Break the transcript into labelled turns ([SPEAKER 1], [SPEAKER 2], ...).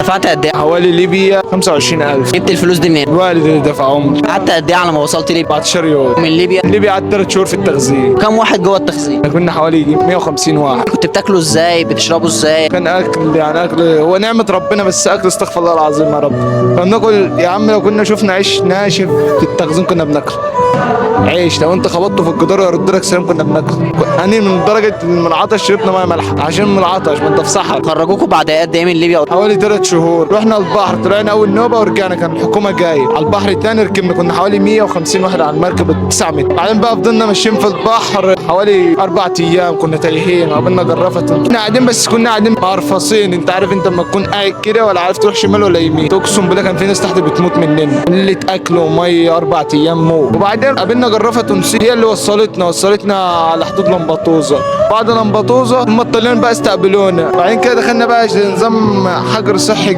[SPEAKER 1] دفعت قد ايه؟
[SPEAKER 2] حوالي ليبيا 25,000.
[SPEAKER 1] جبت الفلوس دي منين؟
[SPEAKER 2] الوالد اللي دفعهم.
[SPEAKER 1] قعدت قد ايه على ما وصلت ليبيا؟
[SPEAKER 2] 14 يوم.
[SPEAKER 1] من ليبيا؟
[SPEAKER 2] ليبيا قعدت 3 شهور في التخزين.
[SPEAKER 1] كم واحد جوه التخزين؟
[SPEAKER 2] كنا حوالي 150 واحد.
[SPEAKER 1] كنت بتاكلوا ازاي؟ بتشربوا ازاي؟
[SPEAKER 2] كان اكل يعني اكل هو نعمة ربنا، بس اكل استغفر الله العظيم يا رب. كنا بناكل يا عم، لو كنا شفنا عيش ناشف في التخزين كنا بناكله. عيش لو انت خبطته في الجدار يرد لك سلام كنا بناكله. يعني من درجة من العطش شربنا ميه مالحة عشان من العطش، ما انت في صحراء.
[SPEAKER 1] خرجوكوا بعد قد ايه من ليبيا؟
[SPEAKER 2] حوالي 3 شهور. رحنا البحر، طلعنا اول نوبه ورجعنا، كان الحكومه جايه على البحر الثاني. ركبنا كنا حوالي 150 واحد على المركب 9 متر. بعدين بقى فضلنا ماشيين في البحر حوالي 4 ايام، كنا تايهين قابلنا جرفت. كنا قاعدين بس كنا قاعدين مرفصين. انت عارف انت لما تكون قاعد كده ولا عارف تروح شمال ولا يمين، اقسم بالله كان في ناس تحت بتموت مننا، قله اكل وميه 4 ايام موت. وبعدين قابلنا جرفه تونسيه هي اللي وصلتنا على حدود لمبطوزه. بعد لمبطوزه هم الطليان بقى استقبلونا. بعدين كده دخلنا بقى نظام حجر صحي